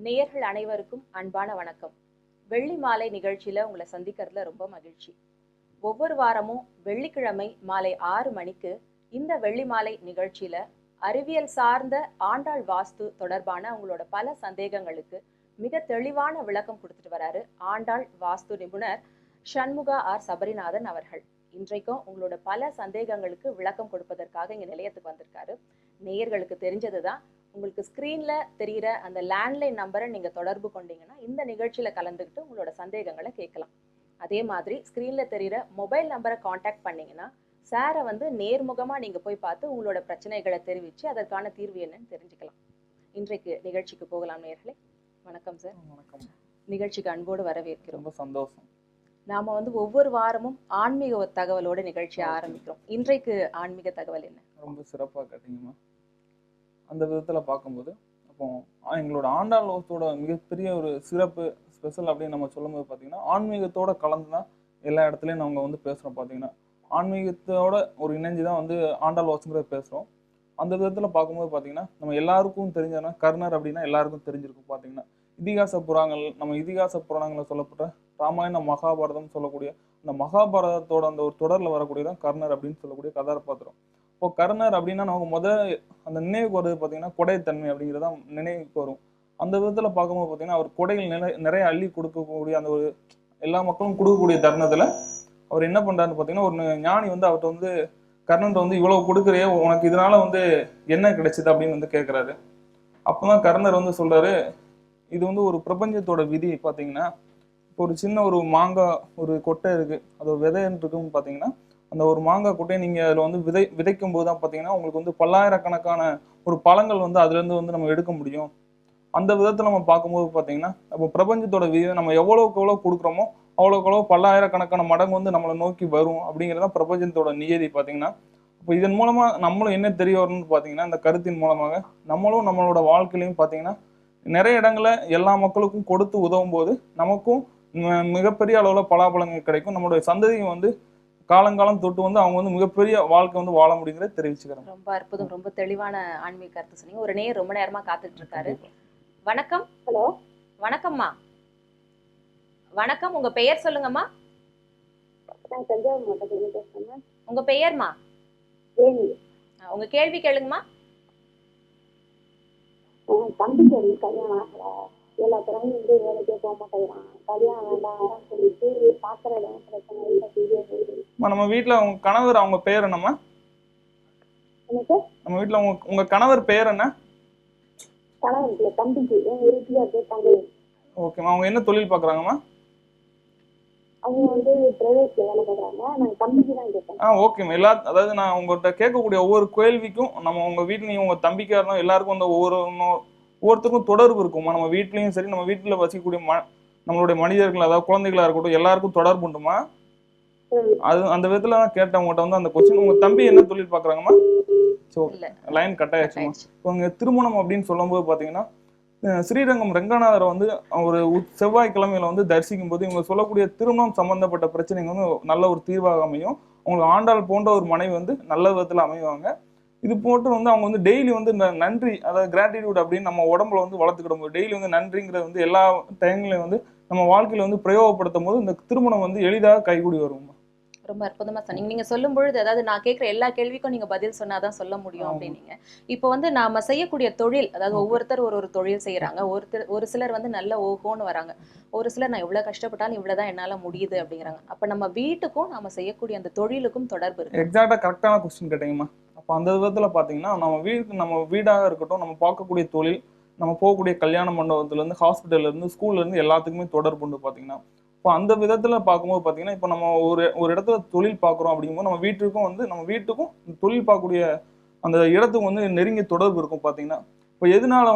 நேயர்கள் அனைவருக்கும் அன்பான வணக்கம். வெள்ளி மாலை நிகழ்ச்சியில உங்களை சந்திக்கிறதுல ரொம்ப மகிழ்ச்சி. ஒவ்வொரு வாரமும் வெள்ளிக்கிழமை மாலை 6 மணிக்கு இந்த வெள்ளி மாலை நிகழ்ச்சியில அறிவியல் சார்ந்த ஆண்டாள் வாஸ்து தொடர்பான உங்களோட பல சந்தேகங்களுக்கு மிக தெளிவான விளக்கம் கொடுத்துட்டு வராரு ஆண்டாள் வாஸ்து நிபுணர் சண்முகா ஆர் சபரிநாதன் அவர்கள். இன்றைக்கும் உங்களோட பல சந்தேகங்களுக்கு விளக்கம் கொடுப்பதற்காக இங்க நிலையத்துக்கு வந்திருக்காரு. நேயர்களுக்கு தெரிஞ்சதுதான், உங்களுக்கு ஸ்க்ரீன்ல தெரிகிற அந்த லேண்ட்லைன் நம்பரை நீங்க தொடர்பு கொண்டீங்கன்னா இந்த நிகழ்ச்சியில கலந்துக்கிட்டு உங்களோட சந்தேகங்களை கேட்கலாம். அதே மாதிரி ஸ்க்ரீன்ல தெரிகிற மொபைல் நம்பரை காண்டாக்ட் பண்ணீங்கன்னா சாரை நேர்முகமா நீங்க போய் பார்த்து உங்களோட பிரச்சனைகளை தெரிவிச்சு அதற்கான தீர்வு என்னன்னு தெரிஞ்சுக்கலாம். இன்றைக்கு நிகழ்ச்சிக்கு போகலாம் நேயர்களே. வணக்கம் சார். வணக்கம். நிகழ்ச்சிக்கு அன்போடு வரவேற்கிறோம். ரொம்ப சந்தோஷம். நாம ஒவ்வொரு வாரமும் ஆன்மீக தகவலோட நிகழ்ச்சியை ஆரம்பிக்கிறோம். இன்றைக்கு ஆன்மீக தகவல் என்ன? ரொம்ப சிறப்பாக கேட்டீங்கம்மா. அந்த விதத்துல பார்க்கும்போது அப்போ எங்களோட ஆண்டாள் வாஸ்துவோட மிகப்பெரிய ஒரு சிறப்பு ஸ்பெஷல் அப்படின்னு நம்ம சொல்லும்போது பார்த்தீங்கன்னா, ஆன்மீகத்தோட கலந்து தான் எல்லா இடத்துலையும் நாங்கள் பேசுகிறோம். பார்த்தீங்கன்னா ஆன்மீகத்தோட ஒரு இணைஞ்சு தான் ஆண்டாள் வாஸ்துங்கிறத பேசுகிறோம். அந்த விதத்தில் பார்க்கும்போது பார்த்தீங்கன்னா, நம்ம எல்லாருக்கும் தெரிஞ்சதுன்னா கர்ணர் அப்படின்னா எல்லாருக்கும் தெரிஞ்சிருக்கும். பார்த்தீங்கன்னா இதிகாச புராணங்களில் சொல்லப்பட்ட ராமாயண மகாபாரதம் சொல்லக்கூடிய அந்த மகாபாரதத்தோட அந்த ஒரு தொடரில் வரக்கூடியதான் கர்ணர் அப்படின்னு சொல்லக்கூடிய கதாபாத்திரம். இப்போ கர்ணர் அப்படின்னா நமக்கு அந்த நினைவுக்கு வருது பார்த்தீங்கன்னா கொடைத்தன்மை அப்படிங்கிறதான் நினைவுக்கு வரும். அந்த விதத்தில் பார்க்கும்போது பார்த்தீங்கன்னா அவர் கொடைகள் நிறைய அள்ளி கொடுக்கக்கூடிய அந்த ஒரு எல்லா மக்களும் கொடுக்கக்கூடிய தருணத்தில் அவர் என்ன பண்ணுறாருன்னு பார்த்தீங்கன்னா, ஒரு ஞானி அவர்கிட்ட கர்ணன் இவ்வளவு கொடுக்குறையே, உனக்கு இதனால என்ன கிடைச்சிது அப்படின்னு கேட்குறாரு. அப்போதான் கர்ணர் சொல்றாரு, இது ஒரு பிரபஞ்சத்தோட விதி. பார்த்தீங்கன்னா இப்போ ஒரு சின்ன ஒரு மாங்காய் ஒரு கொட்டை இருக்கு, அது ஒரு விதை இருக்குன்னு பார்த்தீங்கன்னா, அந்த ஒரு மாங்காய் கொட்டையை நீங்க அதுல விதைக்கும் போது தான் பார்த்தீங்கன்னா உங்களுக்கு பல்லாயிரக்கணக்கான ஒரு பழங்கள் அதுல இருந்து நம்ம எடுக்க முடியும். அந்த விதத்துல நம்ம பார்க்கும்போது பார்த்தீங்கன்னா, அப்போ பிரபஞ்சத்தோட விதி நம்ம எவ்வளவுக்கு எவ்வளவு கொடுக்குறோமோ அவ்வளோக்கு எவ்வளவு பல்லாயிரக்கணக்கான மடங்கு நம்மளை நோக்கி வரும் அப்படிங்கிறதா பிரபஞ்சத்தோட நியதி. பார்த்தீங்கன்னா இப்போ இதன் மூலமா நம்மளும் என்ன தெரிய வரணும்னு பார்த்தீங்கன்னா, இந்த கருத்தின் மூலமாக நம்மளும் நம்மளோட வாழ்க்கையிலையும் பார்த்தீங்கன்னா நிறைய இடங்களை எல்லா மக்களுக்கும் கொடுத்து உதவும் போது நமக்கும் மிகப்பெரிய அளவுல பலாபலங்கள் கிடைக்கும். நம்மளுடைய சந்ததியும் காலங்காலம் தொட்டு அவங்க மிகப்பெரிய வாழ்க்கை வாழ முடியுங்கிறத தெரிவிச்சுக்கிறேன். ரொம்ப அற்புதம். ரொம்ப தெளிவான ஆன்மீக கருத்து சொன்னீங்க. ஒரு நேயர் ரொம்ப நேரமா காத்துட்டு இருக்காரு. வணக்கம். ஹலோ. வணக்கம்மா. வணக்கம். உங்க பெயர் சொல்லுங்கம்மா. நான் தஞ்சாவூர் மாவட்டத்துல பேசுறேன். உங்க பெயர்மா? உங்க கேள்வி கேளுங்கம்மா. தம்பிக்கு கல்யாணம் ஆகல, எல்லா திறமையும் வேலைக்கே போக மாட்டேங்கிறான். கல்யாணம் வேண்டாம் சொல்லிட்டு பாக்குற இடம் பிரச்சனை. நம்ம வீட்டுல உங்க கணவர் அவங்க பெயர் என்னம்மா? நம்ம வீட்டுல உங்க கணவர் பெயர் என்ன? கணவர் தம்பிக்கு தங்கை. ஓகேம்மா. அவங்க என்ன தொழில் பாக்குறாங்கம்மா? அவங்க பிரைவேட்ல வேலை பண்றாங்க. நான் தம்பிக்கு தான் கேட்பேன். ஓகேம்மா. அதாவது நான் உங்கள்கிட்ட கேட்கக்கூடிய ஒவ்வொரு கேள்விக்கும் நம்ம உங்க வீட்லயும் உங்க தம்பிக்கா இருந்தாலும் எல்லாருக்கும் ஒவ்வொருத்தருக்கும் தொடர்பு இருக்குமா? நம்ம வீட்லயும் சரி, நம்ம வீட்டுல வசிக்கக்கூடிய நம்மளுடைய மனிதர்கள், அதாவது குழந்தைகளா இருக்கட்டும், எல்லாருக்கும் தொடர்பு உண்டுமா? அது அந்த விதத்துல தான் கேட்டேன் உங்கள்கிட்ட அந்த கொஸ்டின். உங்க தம்பி என்ன தொழில் பாக்குறாங்கம்மா? Line cut ஆயிடுச்சுமா. இப்போ திருமணம் அப்படின்னு சொல்லும் போது பாத்தீங்கன்னா, ஸ்ரீரங்கம் ரங்கநாதரை ஒரு செவ்வாய்க்கிழமையில தரிசிக்கும் போது இவங்க சொல்லக்கூடிய திருமணம் சம்பந்தப்பட்ட பிரச்சனைங்க நல்ல ஒரு தீர்வாக அமையும். அவங்களுக்கு ஆண்டாள் போன்ற ஒரு மனைவி நல்ல விதத்துல அமைவாங்க. இது போட்டு அவங்க டெய்லி நன்றி, அதாவது கிராட்டிடியூட் அப்படின்னு நம்ம உடம்புல வளர்த்துக்கிடும். டெய்லி நன்றிங்கிறது எல்லா டைம்லையும் நம்ம வாழ்க்கையில பிரயோகப்படுத்தும் போது இந்த திருமணம் எளிதாக கைகூடி வரும். ரொம்ப அற்புதமா சொன்னீங்க. நீங்க சொல்லும் பொழுது, அதாவது நான் கேட்கிற எல்லா கேள்விக்கும் நீங்க பதில் சொன்னாதான் சொல்ல முடியும் அப்படின்னீங்க. இப்போ நாம செய்யக்கூடிய தொழில், அதாவது ஒவ்வொருத்தர் ஒரு தொழில் செய்யறாங்க. ஒரு சிலர் நல்ல ஓஹோன்னு வராங்க, ஒரு சிலர் நான் இவ்வளவு கஷ்டப்பட்டாலும் இவ்வளவுதான் என்னால முடியுது அப்படிங்கிறாங்க. அப்ப நம்ம வீட்டுக்கும் நாம செய்யக்கூடிய அந்த தொழிலுக்கும் தொடர்பு இருக்கு. எக்ஸாக்டா கரெக்டான கொஸ்டின் கேட்டீங்கம்மா. அப்ப அந்த விதத்துல பாத்தீங்கன்னா, நம்ம வீடாக இருக்கட்டும், நம்ம பார்க்கக்கூடிய தொழில், நம்ம போகக்கூடிய கல்யாண மண்டபத்துல இருந்து, ஹாஸ்பிட்டல்ல இருந்து, ஸ்கூல்ல இருந்து எல்லாத்துக்குமே தொடர்பு உண்டு. பாத்தீங்கன்னா இப்போ அந்த விதத்துல பார்க்கும்போது பாத்தீங்கன்னா, இப்போ நம்ம ஒரு இடத்துல தொழில் பார்க்குறோம் அப்படிங்கும்போது நம்ம வீட்டுக்கும் தொழில் பார்க்கக்கூடிய அந்த இடத்துக்கு நெருங்கிய தொடர்பு இருக்கும். பாத்தீங்கன்னா இப்போ எதனால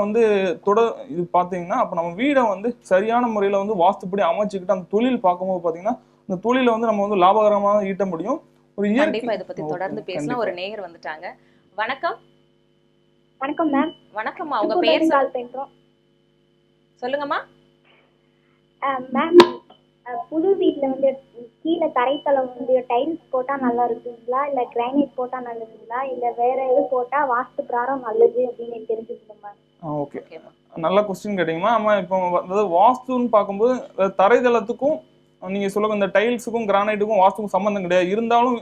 இது பாத்தீங்கன்னா, அப்போ நம்ம வீடை சரியான முறையில வாஸ்துப்படி அமைச்சுக்கிட்டு அந்த தொழில் பார்க்கும்போது பாத்தீங்கன்னா, அந்த தொழிலை நம்ம லாபகரமாக ஈட்ட முடியும். ஒரு கண்டிப்பா இதை பத்தி தொடர்ந்து பேசினா. ஒரு நேயர் வந்துட்டாங்க. வணக்கம். வணக்கம் மேம். வணக்கம்மா. உங்க பெயர் சொல்லுங்கம்மா. மேம், புது வீட்டுல கீழே தரைத்தளம் டைல்ஸ் போட்டா நல்லா இருக்குங்களா, இல்ல கிரானைட் போட்டா நல்லதுங்களா, இல்ல வேற எது போட்டா வாஸ்து பிரகாரம் நல்லது அப்படின்னு தெரிஞ்சுக்கணும் மேம். ஓகே. நல்ல கொஸ்டின் கேட்டீங்கன்னா, ஆமா இப்போ அதாவது வாஸ்துன்னு பார்க்கும்போது தரைதளத்துக்கும் நீங்க சொல்லுங்க இந்த டைல்ஸுக்கும் கிரானைட்டுக்கும் வாஸ்துக்கும் சம்மந்தம் கிடையாது. இருந்தாலும்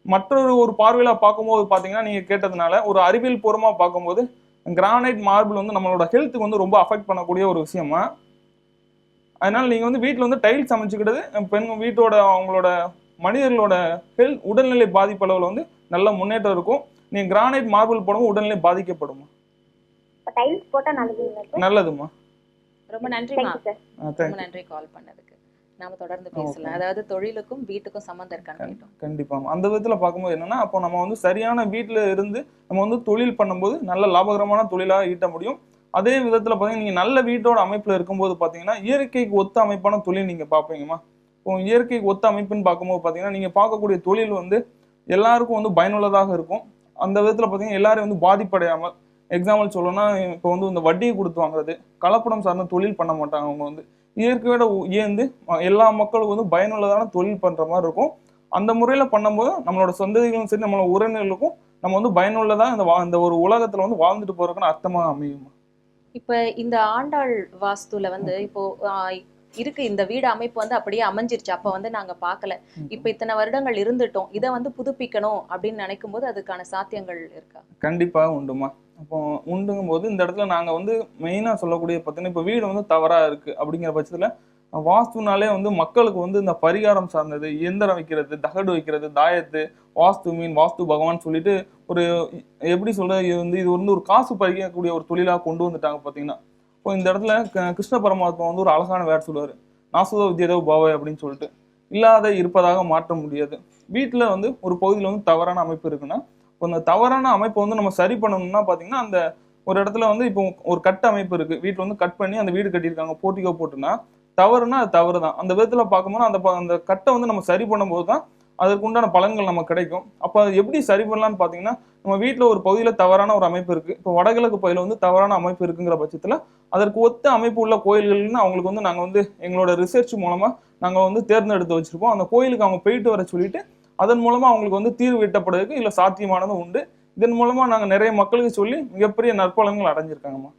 மற்றொரு ஒரு பார்வையில பார்க்கும்போது பார்த்தீங்கன்னா, நீங்க கேட்டதுனால ஒரு அறிவியல் பூர்வமா பார்க்கும்போது கிரானைட் மார்பிள் வந்து நம்மளோட ஹெல்த்துக்கு வந்து ரொம்ப அஃபெக்ட் பண்ணக்கூடிய ஒரு விஷயமா. அதனால நீங்க வந்து வீட்டில் வந்து டைல்ஸ் அமைச்சுக்கிட்டது பெண் வீட்டோட அவங்களோட மனிதர்களோட உடல்நிலை பாதிப்பு அளவில் வந்து நல்ல முன்னேற்றம் இருக்கும். நீங்க கிரானைட் மார்பிள் போடவும் உடல்நிலை பாதிக்கப்படும். டைல்ஸ் போட்டா நல்லதுங்களா சார்? நல்லதுமா. ரொம்ப நன்றிமா. Thank you sir. ரொம்ப நன்றி கால் பண்ணதுக்கு. நாம தொடர்ந்து பேசலாம். அதாவது தொழிலுக்கும் வீட்டுக்கும் சம்மந்தம் இருக்கான்னு கேட்டோம். கண்டிப்பா. அந்த விதத்துல பார்க்கும்போது என்னன்னா, அப்போ நம்ம வந்து சரியான வீட்டுல இருந்து நம்ம வந்து தொழில் பண்ணும்போது நல்ல லாபகரமான தொழிலா ஈட்ட முடியும். அதே விதத்துல பாத்தீங்கன்னா, நீங்க நல்ல வீட்டோட அமைப்புல இருக்கும்போது பாத்தீங்கன்னா, இயற்கைக்கு ஒத்த அமைப்பான தொழில் நீங்க பார்ப்பீங்கம்மா. இப்போ இயற்கைக்கு ஒத்த அமைப்புன்னு பார்க்கும்போது பாத்தீங்கன்னா, நீங்க பார்க்கக்கூடிய தொழில் வந்து எல்லாருக்கும் வந்து பயனுள்ளதாக இருக்கும். அந்த விதத்துல பாத்தீங்கன்னா, எல்லாரும் வந்து பாதிப்படையாமல், எக்ஸாம்பிள் சொல்லணும்னா, இப்போ வந்து இந்த வட்டியை கொடுத்து வாங்குறது, கலப்படம் சார்ந்த தொழில் பண்ண மாட்டாங்க. அவங்க வந்து இயற்கையோட இயந்து எல்லா மக்களுக்கும் வந்து பயனுள்ளதான தொழில் பண்ற மாதிரி இருக்கும். அந்த முறையில பண்ணும்போது நம்மளோட சந்ததிகளும் சரி, நம்மளோட உறவினர்களுக்கும் நம்ம வந்து பயனுள்ளதா இந்த ஒரு உலகத்துல வந்து வாழ்ந்துட்டு போறதுக்குன்னு அர்த்தமா அமையும். இப்ப இந்த ஆண்டாள் வாஸ்துல வந்து இப்போ இருக்கு இந்த வீடு அமைப்பு வந்து அப்படியே அமைஞ்சிருச்சு. அப்ப வந்து நாங்க பார்க்கல. இப்ப இத்தனை வருடங்கள் இருந்துட்டோம். இதை வந்து புதுப்பிக்கணும் அப்படின்னு நினைக்கும் போது அதுக்கான சாத்தியங்கள் இருக்கா? கண்டிப்பா உண்டுமா. அப்போ உண்டுங்கும் போது இந்த இடத்துல நாங்க வந்து மெயினா சொல்லக்கூடிய பார்த்தீங்கன்னா, இப்போ வீடு வந்து தவறா இருக்கு அப்படிங்கிற பட்சத்துல வாஸ்துனாலே வந்து மக்களுக்கு வந்து இந்த பரிகாரம் சார்ந்தது, இயந்திரம் வைக்கிறது, தகடு வைக்கிறது, தாயத்து, வாஸ்து மீன், வாஸ்து பகவான் சொல்லிட்டு ஒரு எப்படி சொல்றது, இது வந்து ஒரு காசு பறிக்கக்கூடிய ஒரு தொழிலா கொண்டு வந்துட்டாங்க பாத்தீங்கன்னா. இப்போ இந்த இடத்துல கிருஷ்ண பரமாத்மா வந்து ஒரு அழகான வேர் சொல்லுவாரு, நாசுதோ வித்யதோ பாவை அப்படின்னு சொல்லிட்டு, இல்லாத இருப்பதாக மாற்ற முடியாது. வீட்டுல வந்து ஒரு பகுதியில் வந்து தவறான அமைப்பு இருக்குன்னா, இப்போ அந்த தவறான அமைப்பை வந்து நம்ம சரி பண்ணணும்னா பாத்தீங்கன்னா, அந்த ஒரு இடத்துல வந்து இப்போ ஒரு கட் அமைப்பு இருக்கு, வீட்டுல வந்து கட் பண்ணி அந்த வீடு கட்டியிருக்காங்க, போர்ட்டிகோ போட்டுன்னா தவறுனா அது தவறு தான். அந்த விதத்துல பார்க்கும்போது அந்த கட்டை வந்து நம்ம சரி பண்ணும்போது தான் அதற்கு உண்டான பலன்கள் நமக்கு கிடைக்கும். அப்போ அது எப்படி சரி பண்ணலாம்னு பார்த்தீங்கன்னா, நம்ம வீட்டில் ஒரு பகுதியில் தவறான ஒரு அமைப்பு இருக்கு. இப்போ வடகிழக்கு பகுதியில் வந்து தவறான அமைப்பு இருக்குங்கிற பட்சத்தில் அதற்கு ஒத்த அமைப்பு உள்ள கோயில்கள்னு அவங்களுக்கு வந்து நாங்கள் வந்து எங்களோட ரிசர்ச் மூலமா நாங்கள் வந்து தேர்ந்தெடுத்து வச்சிருப்போம். அந்த கோயிலுக்கு அவங்க போயிட்டு வர சொல்லிட்டு அதன் மூலமா அவங்களுக்கு வந்து தீர்வு எட்டப்படுறதுக்கு இல்லை சாத்தியமானதும் உண்டு. இதன் மூலமா நாங்கள் நிறைய மக்களுக்கு சொல்லி மிகப்பெரிய நற்பலன்கள் அடைஞ்சிருக்காங்கம்மா.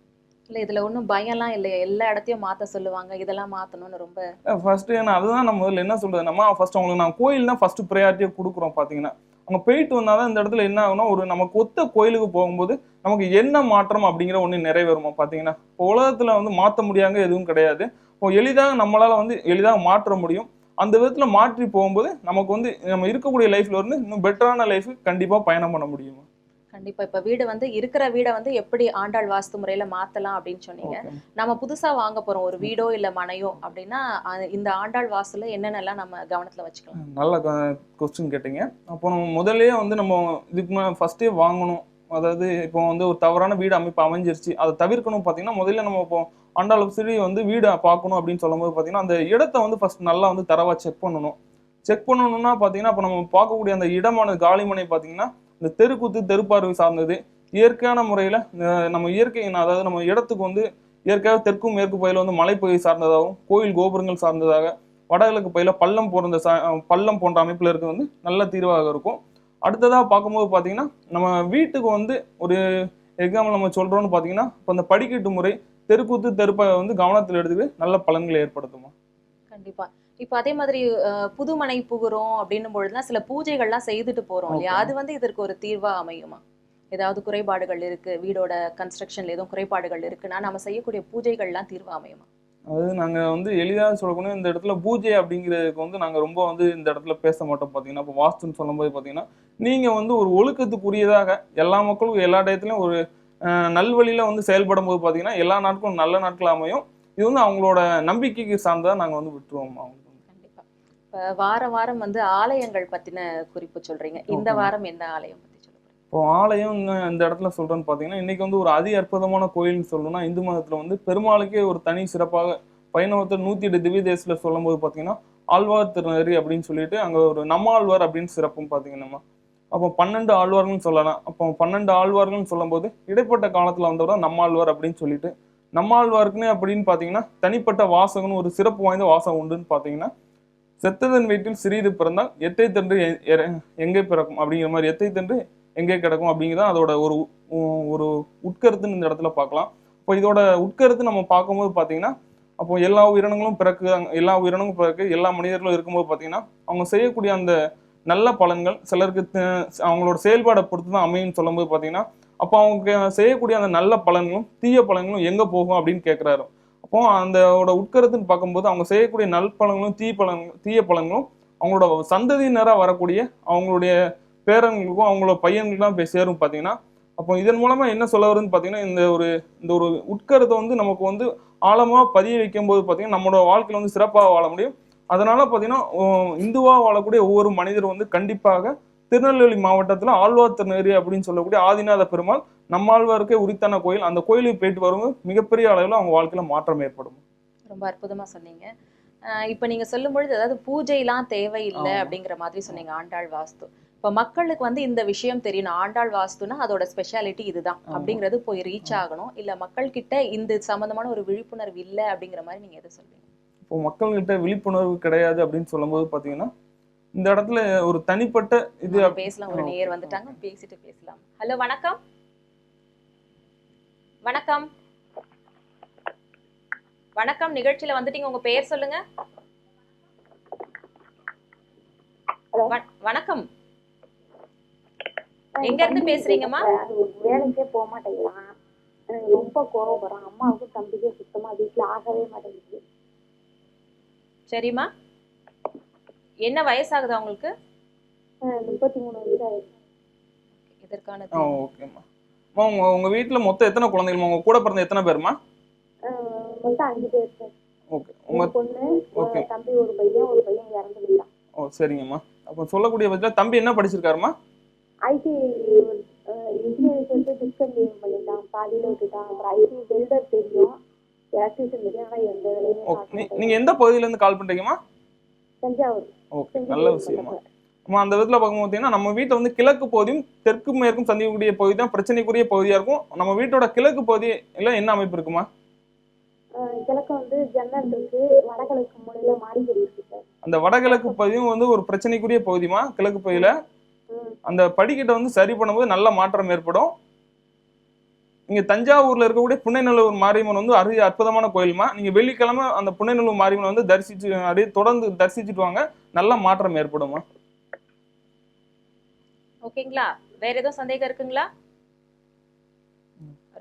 இல்ல இதுல ஒண்ணும் பயம்லாம் இல்லையா? எல்லா இடத்தையும் மாத்த சொல்லுவாங்க, இதெல்லாம் மாத்தணும்னு ரொம்ப ஃபர்ஸ்ட் ஏன்னா அதுதான் நம்ம முதல்ல என்ன சொல்றது, நம்ம ஃபர்ஸ்ட் அவங்களுக்கு நான் கோயில் தான் ஃபர்ஸ்ட் ப்ரையாரிட்டியாக கொடுக்குறோம். பார்த்தீங்கன்னா அவங்க போயிட்டு வந்தாதான் இந்த இடத்துல என்ன ஆகும்னா, ஒரு நமக்கு ஒத்த கோயிலுக்கு போகும்போது நமக்கு என்ன மாற்றம் அப்படிங்கிற ஒன்று நிறைவேறுமா. பார்த்தீங்கன்னா இப்போ உலகத்துல வந்து மாற்ற முடியாத எதுவும் கிடையாது. இப்போ எளிதாக நம்மளால வந்து எளிதாக மாற்ற முடியும். அந்த விதத்துல மாற்றி போகும்போது நமக்கு வந்து நம்ம இருக்கக்கூடிய லைஃப்ல இருந்து இன்னும் பெட்டரான லைஃப் கண்டிப்பா பயணம் பண்ண முடியும். கண்டிப்பா. இப்ப வீடு வந்து இருக்கிற வீடை வந்து எப்படி ஆண்டாள் வாஸ்து முறையில மாத்தலாம் அப்படின்னு சொன்னீங்க. நம்ம புதுசா வாங்க போறோம் ஒரு வீடோ இல்ல மனையோ அப்படின்னா இந்த ஆண்டாள் வாஸ்துல என்னென்னலாம் நம்ம கவனத்துல வச்சுக்கலாம்? நல்ல கொஸ்டின் கேட்டீங்க. அப்போ நம்ம முதல்லயே வந்து நம்ம இதுக்கு ஃபர்ஸ்டே வாங்கணும். அதாவது இப்போ வந்து ஒரு தவறான வீடு அமைப்பு அமைஞ்சிருச்சு, அதை தவிர்க்கணும். பார்த்தீங்கன்னா முதல்ல நம்ம இப்போ ஆண்டாள் சரி வந்து வீடு பார்க்கணும் அப்படின்னு சொல்லும்போது பார்த்தீங்கன்னா, அந்த இடத்த வந்து ஃபர்ஸ்ட் நல்லா வந்து தரவா செக் பண்ணணும். செக் பண்ணணும்னா பார்த்தீங்கன்னா, இப்போ நம்ம பார்க்கக்கூடிய அந்த இடமான காலிமனை பார்த்தீங்கன்னா, இந்த தெருக்கூத்து தெருப்பார்வை சார்ந்தது, இயற்கையான முறையில் நம்ம இயற்கை அதாவது நம்ம இடத்துக்கு வந்து இயற்கையாக தெற்கும் மேற்கு பகுதியில் வந்து மலைப்பகுதி சார்ந்ததாகவும், கோயில் கோபுரங்கள் சார்ந்ததாக, வடகிழக்கு பகுதியில் பள்ளம் போன்ற அமைப்பில் இருக்கிறது வந்து நல்ல தீர்வாக இருக்கும். அடுத்ததாக பார்க்கும்போது பார்த்தீங்கன்னா, நம்ம வீட்டுக்கு வந்து ஒரு எக்ஸாம்பிள் நம்ம சொல்றோம்னு பார்த்தீங்கன்னா, இப்போ அந்த படிக்கட்டு முறை தெருக்கூத்து தெருப்பாவை வந்து கவனத்தில் எடுத்துக்கிட்டு நல்ல பலன்களை ஏற்படுத்துமா. கண்டிப்பா. இப்ப அதே மாதிரி புதுமனை புகுறோம் அப்படின்னும் பொழுதுலாம் சில பூஜைகள்லாம் செய்துட்டு போறோம் இல்லையா? அது வந்து இதற்கு ஒரு தீர்வா அமையுமா? ஏதாவது குறைபாடுகள் இருக்கு, வீடோட கன்ஸ்ட்ரக்ஷன்ல எதுவும் குறைபாடுகள் இருக்குன்னா நம்ம செய்யக்கூடிய பூஜைகள்லாம் தீர்வா அமையுமா? அதாவது நாங்க வந்து எளிதாக சொல்லக்கூடிய இந்த இடத்துல பூஜை அப்படிங்கிறதுக்கு வந்து நாங்க ரொம்ப வந்து இந்த இடத்துல பேச மாட்டோம். பார்த்தீங்கன்னா இப்போ வாஸ்துன்னு சொல்லும்போது பார்த்தீங்கன்னா, நீங்க வந்து ஒரு ஒழுக்கத்துக்குரியதாக எல்லா மக்களுக்கும் எல்லா டயத்துலையும் ஒரு நல்வழியில வந்து செயல்படும் போது பார்த்தீங்கன்னா, எல்லா நாட்களும் நல்ல நாட்கள் அமையும். இது வந்து அவங்களோட நம்பிக்கைக்கு சார்ந்தா நாங்க வந்து விட்டுருவோம். கண்டிப்பா. இப்ப வாரம் வந்து ஆலயங்கள் பத்தின குறிப்பு சொல்றீங்க. இந்த வாரம் என்ன ஆலயம் பத்தி சொல்ல போறீங்க? இப்போ ஆலயம் இந்த இடத்துல சொல்றேன்னு பார்த்தீங்கன்னா, இன்னைக்கு வந்து ஒரு அதி அற்புதமான கோயில்னு சொல்லணும்னா, இந்து மதத்துல வந்து பெருமாளுக்கே ஒரு தனி சிறப்பாக வைணவத்தில் 108 திவ்ய தேசத்துல சொல்லும் போது பார்த்தீங்கன்னா, ஆழ்வார் திருநெறி அப்படின்னு சொல்லிட்டு அங்க ஒரு நம்மாழ்வார் அப்படின்னு சிறப்பும் பார்த்தீங்கன்னா, அப்போ 12 ஆழ்வார்கள்னு சொல்லலாம். அப்போ 12 ஆழ்வார்கள்னு சொல்லும்போது இடைப்பட்ட காலத்துல வந்தவர் நம்மாழ்வார் அப்படின்னு சொல்லிட்டு, நம்மாழ்வாருக்குன்னு அப்படின்னு பார்த்தீங்கன்னா தனிப்பட்ட வாசகம்னு ஒரு சிறப்பு வாய்ந்த வாசகம் உண்டுன்னு பார்த்தீங்கன்னா, செத்ததன் வீட்டில் சிறிது பிறந்தால் எத்தை தன்று எங்கே பிறக்கும் அப்படிங்கிற மாதிரி, எத்தை தன்று எங்கே கிடக்கும் அப்படிங்கிறத அதோட ஒரு ஒரு உட்கருத்துன்னு இந்த இடத்துல பார்க்கலாம். இப்போ இதோட உட்கருத்து நம்ம பார்க்கும்போது பார்த்தீங்கன்னா, அப்போ எல்லா உயிரினங்களும் பிறக்கு, எல்லா மனிதர்களும் இருக்கும்போது பார்த்தீங்கன்னா, அவங்க செய்யக்கூடிய அந்த நல்ல பலன்கள் சிலருக்கு அவங்களோட செயல்பாடை பொறுத்து தான் அமையும்னு சொல்லும்போது பார்த்தீங்கன்னா, அப்போ அவங்க செய்யக்கூடிய அந்த நல்ல பலன்களும் தீய பலன்களும் எங்க போகும் அப்படின்னு கேட்கிறாரு. அப்போ அந்தோட உட்கருத்துன்னு பார்க்கும்போது அவங்க செய்யக்கூடிய நல்பலன்களும் தீய பலன்களும் அவங்களோட சந்ததியினரா வரக்கூடிய அவங்களுடைய பேரன்களுக்கும் அவங்களோட பையன்களுக்கும் தான் போய் சேரும் பார்த்தீங்கன்னா, அப்போ இதன் மூலமா என்ன சொல்ல வருதுன்னு பார்த்தீங்கன்னா, இந்த ஒரு உட்கருத்தை வந்து நமக்கு வந்து ஆழமா பதிய வைக்கும்போது பார்த்தீங்கன்னா நம்மளோட வாழ்க்கையில வந்து சிறப்பாக வாழ முடியும். அதனால பார்த்தீங்கன்னா இந்துவா வாழக்கூடிய ஒவ்வொரு மனிதர் வந்து கண்டிப்பாக திருநெல்வேலி மாவட்டத்தில் ஆழ்வார் திருநேரி அப்படின்னு சொல்லக்கூடிய ஆதிநாத பெருமாள் நம்மாழ்வாருக்கே உரித்தான கோயில். அந்த கோயிலுக்கு போயிட்டு வரும்போது மிகப்பெரிய அளவில் அவங்க வாழ்க்கையில மாற்றம் ஏற்படும். ரொம்ப அற்புதமா சொன்னீங்க. இப்ப நீங்க சொல்லும் பொழுது அதாவது பூஜைலாம் தேவையில்லை அப்படிங்கிற மாதிரி சொன்னீங்க ஆண்டாள் வாஸ்து. இப்ப மக்களுக்கு வந்து இந்த விஷயம் தெரியணும், ஆண்டாள் வாஸ்துனா அதோட ஸ்பெஷாலிட்டி இதுதான் அப்படிங்கிறது போய் ரீச் ஆகணும். இல்ல மக்கள் கிட்ட இந்த சம்பந்தமான ஒரு விழிப்புணர்வு இல்லை அப்படிங்கிற மாதிரி நீங்க எதை சொல்றீங்க? இப்போ மக்கள்கிட்ட விழிப்புணர்வு கிடையாது அப்படின்னு சொல்லும்போது பாத்தீங்கன்னா, இந்த இடத்துல ஒரு தனிப்பட்ட இது பேசலாம். ஒரு நேயர் வந்துட்டாங்க, பேசிட்டு பேசலாம். ஹலோ, வணக்கம். வணக்கம் வணக்கம், நிகழ்ச்சியில வந்துட்டீங்க, உங்க பெயர் சொல்லுங்க. வணக்கம், எங்க இருந்து பேசுறீங்கம்மா? வேலைக்கே போக மாட்டேங்கிறான், எனக்கு ரொம்ப கோவப்படுறான். அம்மாவுக்கு தம்பிக்கே சுத்தமா வீட்டுல ஆகவே மாட்டேங்குது. சரிம்மா, என்ன வயசாகுது அவங்களுக்கு? 33 வயசு ஆயிடுச்சு. இதற்கான ஓகேம்மா. உங்க வீட்டுல மொத்தம் எத்தனை குழந்தைகள்? உங்க கூட பிறந்த எத்தனை பேருமா? மொத்தம் 5 பேர் சார். ஓகே. உங்க பொண்ணு, தம்பி, ஒரு பையன் இறந்து போயிட்டான். ஓ சரிங்கம்மா. அப்போ சொல்லக்கூடிய பட்சத்துல தம்பி என்ன படிச்சிருக்காருமா? ஐடி இன்ஜினியரிங் வந்து டிஸ்கண்டினியூ பண்ணிட்டான், பாதியில விட்டுட்டான். அப்புறம் ஐடி வெல்டர் தெரியும், எலக்ட்ரிஷியன் தெரியும், ஆனா எந்த வேலையுமே. நீங்க எந்த பகுதியில இருந்து கால் பண்றீங்கம்மா? தஞ்சாவூர். ஓகே, நல்ல விஷயமா. அந்த விதத்துல பார்க்கும்போது பார்த்தீங்கன்னா நம்ம வீட்டை வந்து கிழக்கு பகுதியும் தெற்கு மேற்கும் சந்திக்கக்கூடிய பகுதி தான் பிரச்சனைக்குரிய பகுதியா இருக்கும். நம்ம வீட்டோட கிழக்கு பகுதியில என்ன அமைப்பு இருக்குமா? கிழக்கு வந்து ஜன்னல் இருக்கு, வடகிழக்கு மூலையில மாடிப்படி இருக்கு சார். அந்த வடகிழக்கு பகுதியும் வந்து ஒரு பிரச்சனைக்குரிய பகுதிமா. கிழக்கு பகுதியில அந்த படிக்கட்டை வந்து சரி பண்ணும்போது நல்ல மாற்றம் ஏற்படும். இங்க தஞ்சாவூர்ல இருக்கக்கூடிய புன்னைநல்லூர் மாரியம்மன் வந்து அற்புதமான கோயில்மா. நீங்க வெள்ளிக்கிழமை அந்த புன்னைநல்லூர் மாரியம்மன் வந்து தரிசிச்சு அப்படியே தொடர்ந்து தரிசிச்சுட்டு வாங்க, நல்ல மாற்றம் ஏற்படுமா. ஓகேங்களா? வேற ஏதோ சந்தேகம் இருக்குங்களா?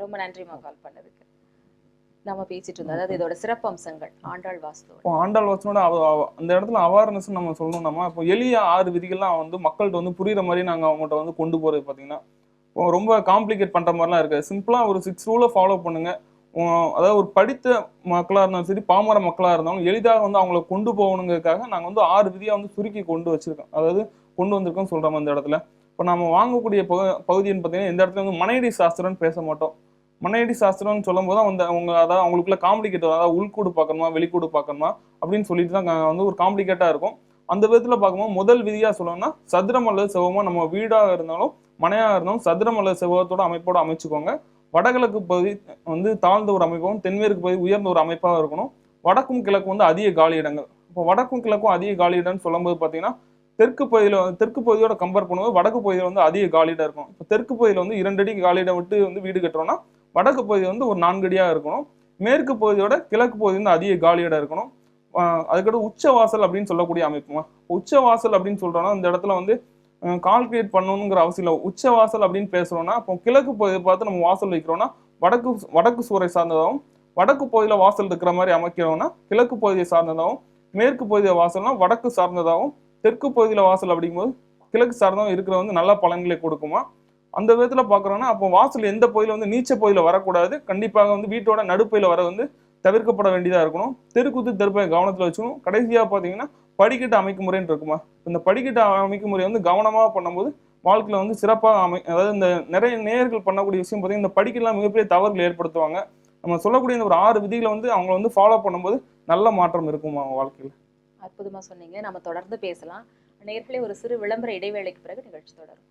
ரொம்ப நன்றிமா கால் பண்ணதுக்கு. நாம பேசிட்டு இருந்தோம், அதாவது இதோட சிறப்பு அம்சங்கள் ஆண்டாள் வாஸ்து. ஆண்டாள் வாஸ்துவோட அந்த இடத்துல அவேர்னஸ் நம்ம சொல்லணும்னா, இப்போ எளிய 6 விதிகள்லாம் வந்து மக்கள்கிட்ட வந்து புரியுற மாதிரி நாங்க அவங்ககிட்ட வந்து கொண்டு போறது பாத்தீங்கன்னா ரொம்ப காம்ப்ளிகேட் பண்ற மாதிரிலாம் இருக்கு. சிம்பிளா ஒரு 6 ரூலை ஃபாலோ பண்ணுங்க. அதாவது ஒரு படித்த மக்களா இருந்தாலும் சரி, பாமர மக்களா இருந்தாலும் எளிதாக வந்து அவங்களை கொண்டு போகணுங்கிறதுக்காக நாங்க வந்து 6 விதியா வந்து சுருக்கி கொண்டு வச்சிருக்கோம், அதாவது கொண்டு வந்திருக்கோம் சொல்றோம். அந்த இடத்துல இப்போ நம்ம வாங்கக்கூடிய பகுதின்னு பார்த்தீங்கன்னா இந்த இடத்துல வந்து மனையடி சாஸ்திரம்னு பேச மாட்டோம். மனையடி சாஸ்திரம்னு சொல்லும் போது அதாவது அவங்களுக்குள்ள காம்ப்ளிகேட், அதாவது உள்கூடு பார்க்கணுமா வெளிக்கூடு பார்க்கணுமா அப்படின்னு சொல்லிட்டு தான் வந்து ஒரு காம்ப்ளிகேட்டா இருக்கும். அந்த விதத்துல பார்க்கும்போது முதல் விதியா சொல்லணும்னா சதுரம் அல்லது செவ்வமா, நம்ம வீடாக இருந்தாலும் மனையாக இருந்தாலும் சதுரம் அல்லது செவ்வகத்தோட அமைப்போட அமைச்சுக்கோங்க. வடகிழக்கு பகுதி வந்து தாழ்ந்த ஒரு அமைப்பாகவும் தென்மேற்கு பகுதி உயர்ந்த ஒரு அமைப்பாக இருக்கணும். வடக்கும் கிழக்கும் வந்து அதிக காலி இடங்கள். இப்போ வடக்கும் கிழக்கும் அதிக காலி இடம்னு சொல்லும்போது பார்த்தீங்கன்னா தெற்கு பகுதியோட கம்பேர் பண்ணும்போது வடக்கு பகுதியில் வந்து அதிக காலியிடம் இருக்கும். இப்போ தெற்கு பகுதியில் வந்து 2 அடி காலியிடம் விட்டு வந்து வீடு கட்டுறோம்னா வடக்கு பகுதி வந்து ஒரு 4 அடியாக இருக்கணும். மேற்கு பகுதியோட கிழக்கு பகுதி வந்து அதிக காலியிடம் இருக்கணும். அதுக்கடுத்து உச்ச வாசல் அப்படின்னு சொல்லக்கூடிய அமைப்புமா. உச்ச வாசல் அப்படின்னு சொல்றோம்னா இந்த இடத்துல வந்து கால்குலேட் பண்ணணுங்கிற அவசியம் இல்லை. உச்ச வாசல் அப்படின்னு பேசுறோம்னா இப்போ கிழக்கு பகுதியை பார்த்து நம்ம வாசல் வைக்கிறோம்னா வடக்கு சூறை சார்ந்ததாகவும், வடக்கு பகுதியில் வாசல் இருக்கிற மாதிரி அமைக்கிறோம்னா கிழக்கு பகுதியை சார்ந்ததாகவும், மேற்கு பகுதியில் வாசல்னா வடக்கு சார்ந்ததாகவும், தெற்கு பகுதியில் வாசல் அப்படிங்கும்போது கிழக்கு சார்ந்தவங்க இருக்கிற வந்து நல்ல பலன்களை கொடுக்குமா. அந்த விதத்துல பாக்குறோம்னா அப்போ வாசல் எந்த பகுதியில வந்து நீச்ச பகுதியில வரக்கூடாது, கண்டிப்பாக வந்து வீட்டோட நடுப்பகுதியில வர வந்து தவிர்க்கப்பட வேண்டியதா இருக்கணும். தெருக்குத்து தெருப்பை கவனத்துல வச்சுக்கணும். கடைசியா பாத்தீங்கன்னா படிக்கட்டு அமைக்கும் முறைன்னு இருக்குமா. இந்த படிக்கட்டு அமைக்கும் முறை வந்து கவனமா பண்ணும்போது வாழ்க்கையில வந்து சிறப்பாக அதாவது இந்த நிறைய நேயர்கள் பண்ணக்கூடிய விஷயம் பார்த்தீங்கன்னா இந்த படிக்கலாம் மிகப்பெரிய தவறுகள் ஏற்படுத்துவாங்க. நம்ம சொல்லக்கூடிய இந்த ஒரு 6 விதிகளை வந்து அவங்க வந்து ஃபாலோ பண்ணும்போது நல்ல மாற்றம் இருக்குமா அவங்க வாழ்க்கையில. அற்புதமா சொன்னீங்க. நம்ம தொடர்ந்து பேசலாம். நேயர்களே, ஒரு சிறு விளம்பர இடைவேளைக்கு பிறகு நிகழ்ச்சி தொடரும்.